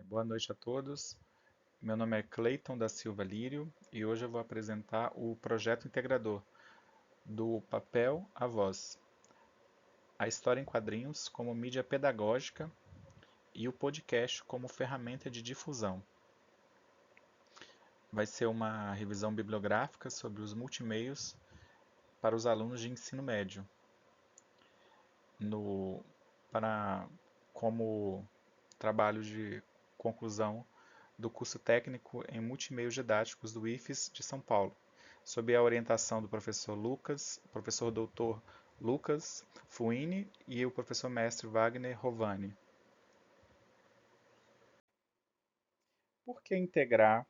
Boa noite a todos. Meu nome é Cleiton da Silva Lírio e hoje eu vou apresentar o projeto integrador do papel à voz, a história em quadrinhos como mídia pedagógica e o podcast como ferramenta de difusão. Vai ser uma revisão bibliográfica sobre os multimeios para os alunos de ensino médio, no, para, como trabalho de conclusão do curso técnico em multimeios didáticos do IFES de São Paulo, sob a orientação do professor Lucas, professor doutor Lucas Fuini e o professor mestre Wagner Rovani. Por que integrar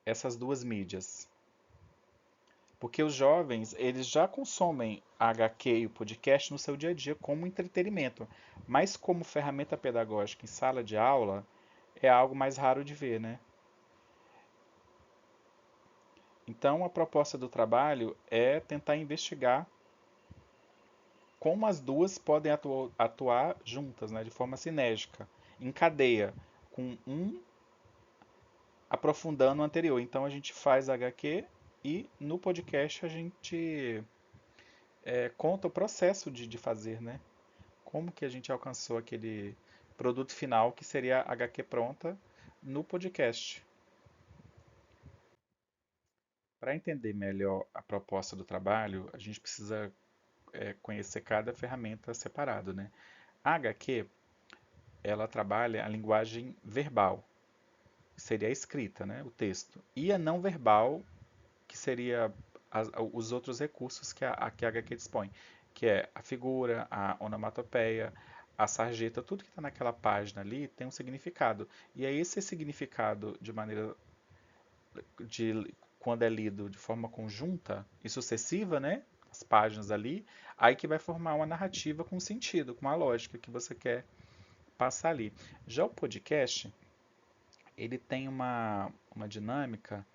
essas duas mídias? Porque os jovens, eles já consomem a HQ e o podcast no seu dia a dia como entretenimento, mas como ferramenta pedagógica em sala de aula é algo mais raro de ver, né? Então, a proposta do trabalho é tentar investigar como as duas podem atuar juntas, né, de forma sinérgica, em cadeia, com um aprofundando o anterior. Então, a gente faz HQ e no podcast a gente conta o processo de fazer, né? Como que a gente alcançou aquele produto final que seria a HQ pronta no podcast. Para entender melhor a proposta do trabalho, a gente precisa conhecer cada ferramenta separado, né? A HQ, ela trabalha a linguagem verbal, que seria a escrita, né? O texto. E a não verbal, que seria os outros recursos que a HQ dispõe, que é a figura, a onomatopeia, a sarjeta, tudo que está naquela página ali tem um significado. E é esse significado, de maneira de quando é lido de forma conjunta e sucessiva, né? As páginas ali, aí que vai formar uma narrativa com sentido, com uma lógica que você quer passar ali. Já o podcast, ele tem uma dinâmica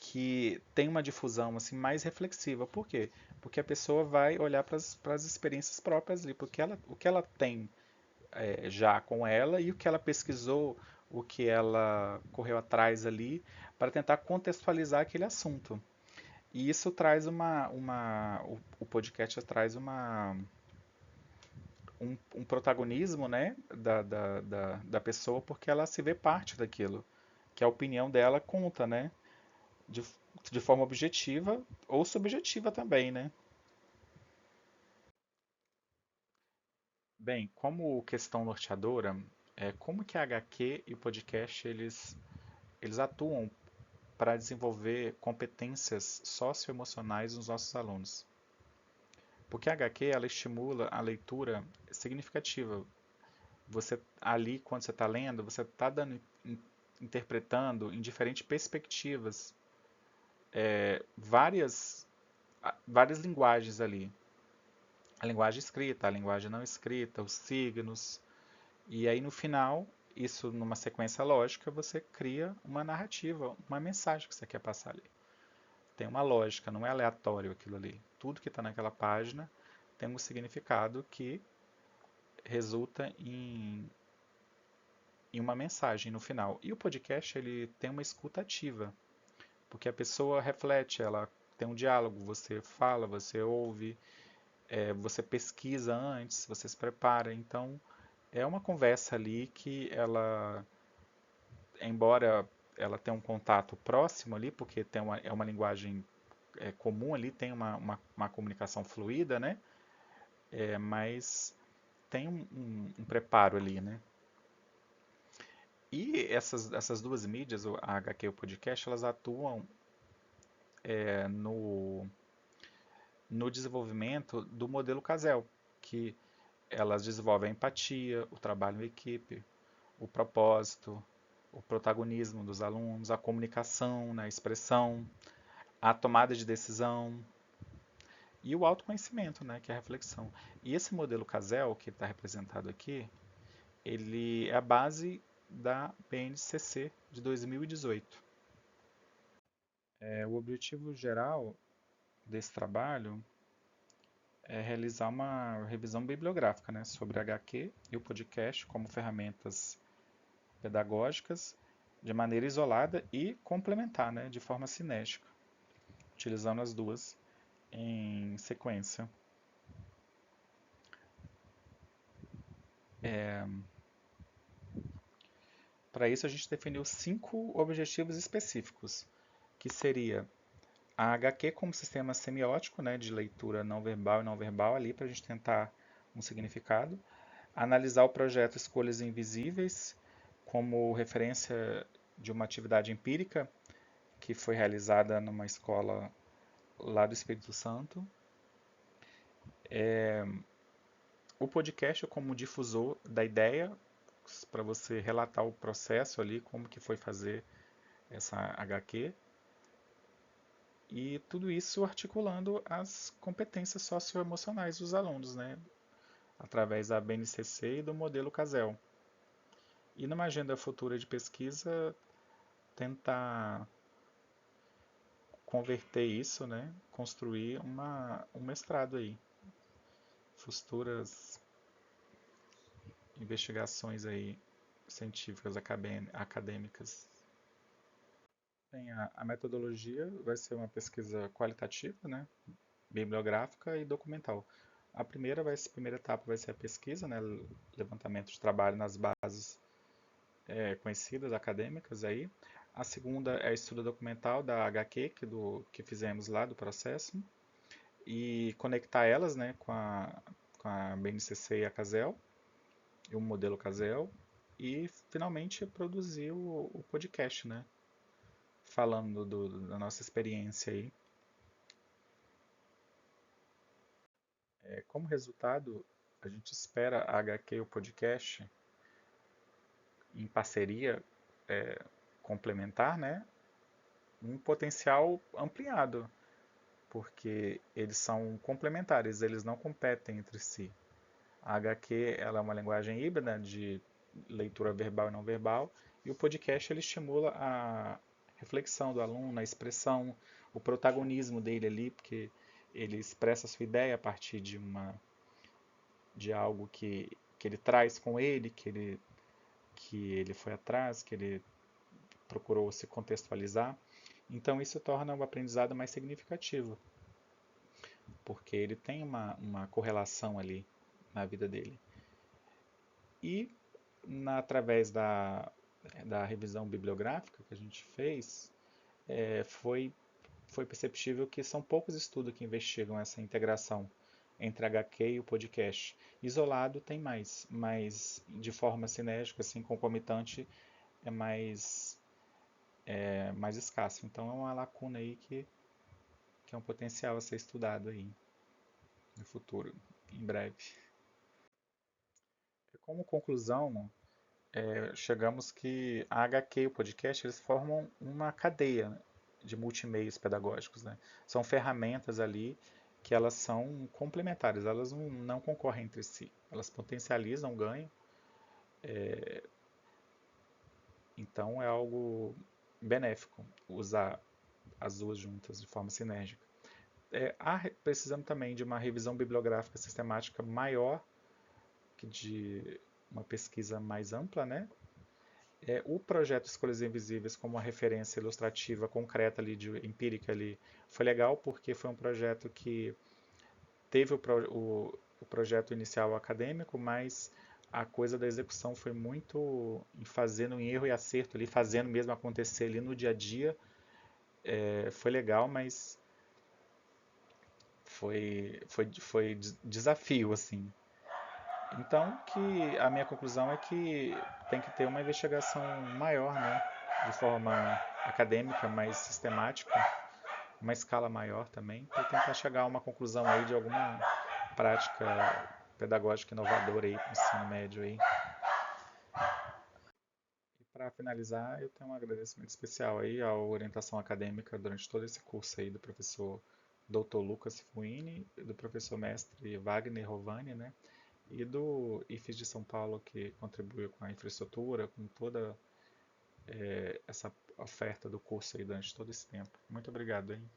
que tem uma difusão assim mais reflexiva. Por quê? Porque a pessoa vai olhar para as experiências próprias ali, porque o que ela tem já com ela e o que ela pesquisou, o que ela correu atrás ali, para tentar contextualizar aquele assunto. E isso traz o podcast traz um protagonismo, né, da pessoa, porque ela se vê parte daquilo, que a opinião dela conta, né, de, de forma objetiva ou subjetiva também, né. Bem, como questão norteadora, como que a HQ e o podcast eles atuam para desenvolver competências socioemocionais nos nossos alunos? Porque a HQ ela estimula a leitura significativa. Você ali, quando você está lendo, você está interpretando em diferentes perspectivas várias, várias linguagens ali. A linguagem escrita, a linguagem não escrita, os signos. E aí no final, isso numa sequência lógica, você cria uma narrativa, uma mensagem que você quer passar ali. Tem uma lógica, não é aleatório aquilo ali. Tudo que está naquela página tem um significado que resulta em uma mensagem no final. E o podcast ele tem uma escuta ativa, porque a pessoa reflete, ela tem um diálogo, você fala, você ouve, você pesquisa antes, você se prepara. Então é uma conversa ali que ela, embora ela tenha um contato próximo ali, porque é uma linguagem comum ali, tem uma comunicação fluida, né? Mas tem um preparo ali, né? E essas duas mídias, a HQ e o podcast, elas atuam no desenvolvimento do modelo Casel, que elas desenvolvem a empatia, o trabalho em equipe, o propósito, o protagonismo dos alunos, a comunicação, né, a expressão, a tomada de decisão e o autoconhecimento, né, que é a reflexão. E esse modelo Casel, que está representado aqui, ele é a base da BNCC de 2018. O objetivo geral desse trabalho é realizar uma revisão bibliográfica, né, sobre HQ e o podcast como ferramentas pedagógicas de maneira isolada e complementar, né, de forma cinética, utilizando as duas em sequência. Para isso, a gente definiu 5 objetivos específicos, que seria a HQ como sistema semiótico, né, de leitura não verbal e não verbal, ali para a gente tentar um significado. Analisar o projeto Escolhas Invisíveis como referência de uma atividade empírica que foi realizada numa escola lá do Espírito Santo. O podcast como difusor da ideia, para você relatar o processo ali, como que foi fazer essa HQ. E tudo isso articulando as competências socioemocionais dos alunos, né? Através da BNCC e do modelo CASEL. E numa agenda futura de pesquisa, tentar converter isso, né? Construir um mestrado aí. Futuras investigações aí científicas, acadêmicas. Bem, a metodologia vai ser uma pesquisa qualitativa, né? Bibliográfica e documental. A primeira etapa vai ser a pesquisa, né? Levantamento de trabalho nas bases conhecidas, acadêmicas aí. A segunda é estudo documental da HQ, que fizemos lá do processo, e conectar elas, né, com a BNCC e a CASEL, e o modelo CASEL, e finalmente produzir o podcast, né, falando da nossa experiência aí. Como resultado, a gente espera a HQ e o podcast em parceria complementar, né, um potencial ampliado, porque eles são complementares, eles não competem entre si. A HQ ela é uma linguagem híbrida de leitura verbal e não verbal, e o podcast ele estimula a reflexão do aluno, a expressão, o protagonismo dele ali, porque ele expressa a sua ideia a partir de algo que ele traz com ele, que ele foi atrás, que ele procurou se contextualizar. Então isso torna o aprendizado mais significativo, porque ele tem uma correlação ali na vida dele. E através da revisão bibliográfica que a gente fez, foi perceptível que são poucos estudos que investigam essa integração entre HQ e o podcast. Isolado tem mais, mas de forma cinética, assim, concomitante, é mais escasso. Então é uma lacuna aí que é um potencial a ser estudado aí no futuro, em breve. Como conclusão, chegamos que a HQ e o podcast eles formam uma cadeia de multimeios pedagógicos, né? São ferramentas ali que elas são complementares, elas não concorrem entre si, elas potencializam o ganho, então é algo benéfico usar as duas juntas de forma sinérgica. Precisamos também de uma revisão bibliográfica sistemática maior, que de uma pesquisa mais ampla, né? O projeto Escolhas Invisíveis como uma referência ilustrativa concreta ali, empírica ali, foi legal porque foi um projeto que teve o projeto inicial acadêmico, mas a coisa da execução foi muito em fazendo em erro e acerto ali, fazendo mesmo acontecer ali no dia a dia. Foi legal, mas foi desafio, assim. Então, que a minha conclusão é que tem que ter uma investigação maior, né, de forma acadêmica, mais sistemática, uma escala maior também, para tentar chegar a uma conclusão aí de alguma prática pedagógica inovadora aí para o ensino médio aí. E para finalizar, eu tenho um agradecimento especial aí à orientação acadêmica durante todo esse curso aí do professor Dr. Lucas Fuini, do professor mestre Wagner Rovani, né? E do IFES de São Paulo, que contribuiu com a infraestrutura, com toda essa oferta do curso aí durante todo esse tempo. Muito obrigado, hein?